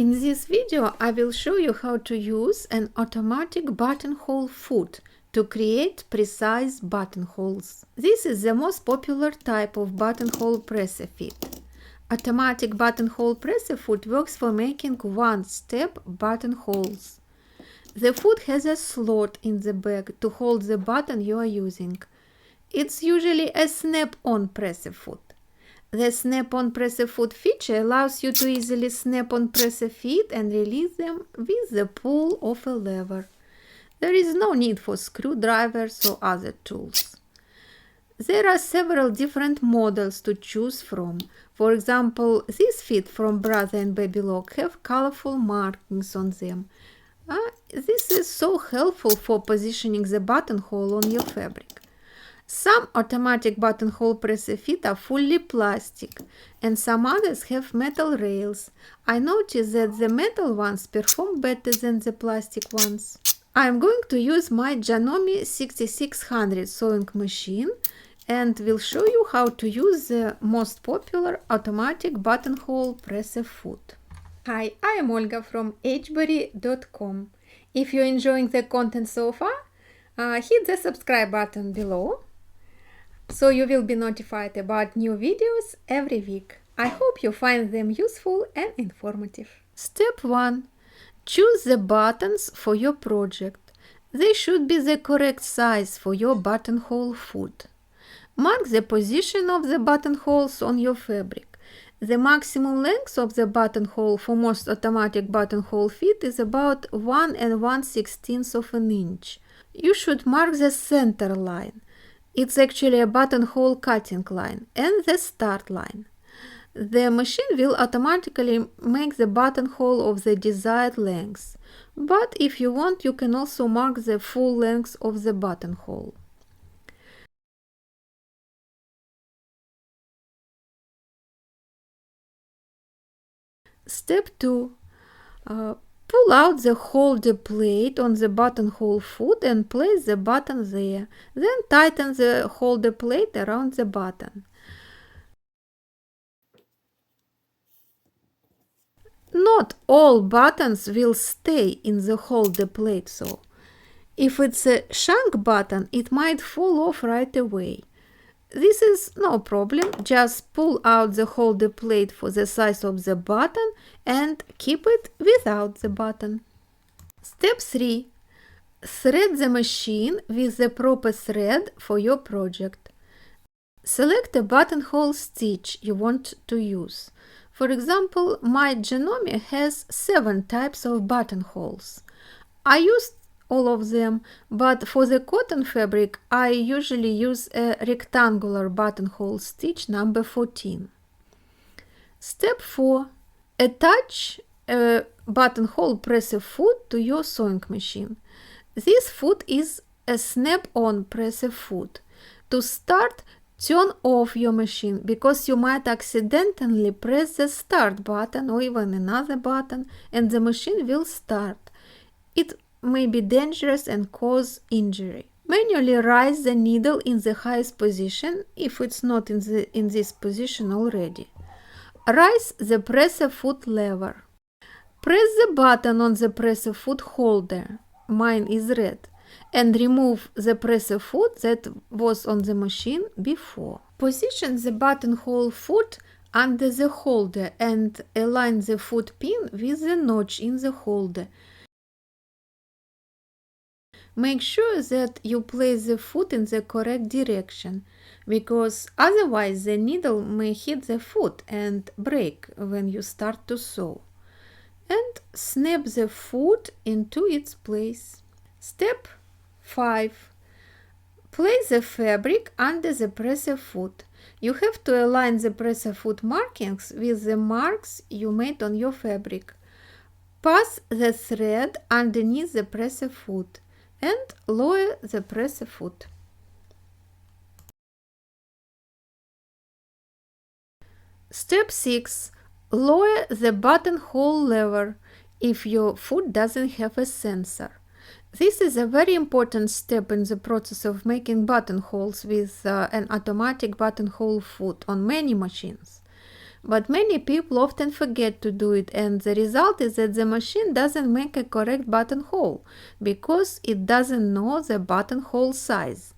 In this video, I will show you how to use an automatic buttonhole foot to create precise buttonholes. This is the most popular type of buttonhole presser fit. Automatic buttonhole presser foot works for making one-step buttonholes. The foot has a slot in the back to hold the button you are using. It's usually a snap-on presser foot. The snap-on presser foot feature allows you to easily snap on presser feet and release them with the pull of a lever. There is no need for screwdrivers or other tools. There are several different models to choose from. For example, these feet from Brother & Baby Lock have colorful markings on them. This is so helpful for positioning the buttonhole on your fabric. Some automatic buttonhole presser feet are fully plastic, and some others have metal rails. I noticed that the metal ones perform better than the plastic ones. I am going to use my Janome 6600 sewing machine and will show you how to use the most popular automatic buttonhole presser foot. Hi, I am Olga from hberry.com. If you're enjoying the content so far, hit the subscribe button below, so you will be notified about new videos every week. I hope you find them useful and informative. Step 1. Choose the buttons for your project. They should be the correct size for your buttonhole foot. Mark the position of the buttonholes on your fabric. The maximum length of the buttonhole for most automatic buttonhole feet is about 1 1/16 of an inch. You should mark the center line. It's actually a buttonhole cutting line and the start line. The machine will automatically make the buttonhole of the desired length, but if you want, you can also mark the full length of the buttonhole. Step 2. Pull out the holder plate on the buttonhole foot and place the button there. Then tighten the holder plate around the button. Not all buttons will stay in the holder plate, so if it's a shank button, it might fall off right away. This is no problem, just pull out the holder plate for the size of the button and keep it without the button. Step 3. Thread the machine with the proper thread for your project. Select a buttonhole stitch you want to use. For example, my Janome has 7 types of buttonholes. I used all of them, but for the cotton fabric, I usually use a rectangular buttonhole stitch number 14. Step 4. Attach a buttonhole presser foot to your sewing machine. This foot is a snap-on presser foot. To start, turn off your machine because you might accidentally press the start button or even another button and the machine will start. It may be dangerous and cause injury. Manually raise the needle in the highest position if it's not in this position already. Raise the presser foot lever. Press the button on the presser foot holder, mine is red, and remove the presser foot that was on the machine before. Position the buttonhole foot under the holder and align the foot pin with the notch in the holder. Make sure that you place the foot in the correct direction, because otherwise the needle may hit the foot and break when you start to sew. And snap the foot into its place. Step 5. Place the fabric under the presser foot. You have to align the presser foot markings with the marks you made on your fabric. Pass the thread underneath the presser foot and lower the presser foot. Step 6. Lower the buttonhole lever if your foot doesn't have a sensor. This is a very important step in the process of making buttonholes with an automatic buttonhole foot on many machines. But many people often forget to do it, and the result is that the machine doesn't make a correct buttonhole because it doesn't know the buttonhole size.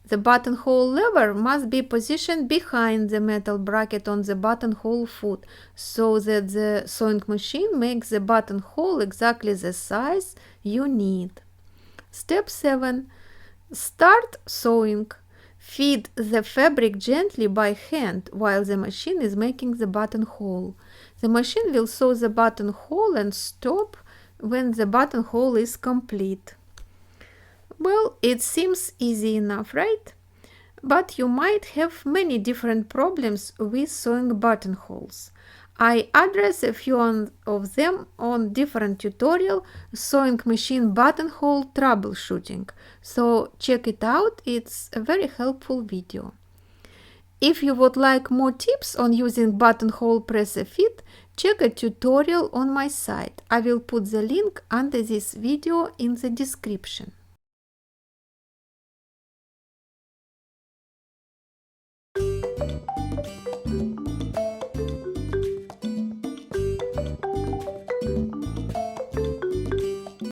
The buttonhole lever must be positioned behind the metal bracket on the buttonhole foot so that the sewing machine makes the buttonhole exactly the size you need. Step 7. Start sewing. Feed the fabric gently by hand while the machine is making the buttonhole. The machine will sew the buttonhole and stop when the buttonhole is complete. Well, it seems easy enough, right? But you might have many different problems with sewing buttonholes. I address a few of them on different tutorial, sewing machine buttonhole troubleshooting. So check it out, it's a very helpful video. If you would like more tips on using buttonhole press-a-fit, check a tutorial on my site. I will put the link under this video in the description.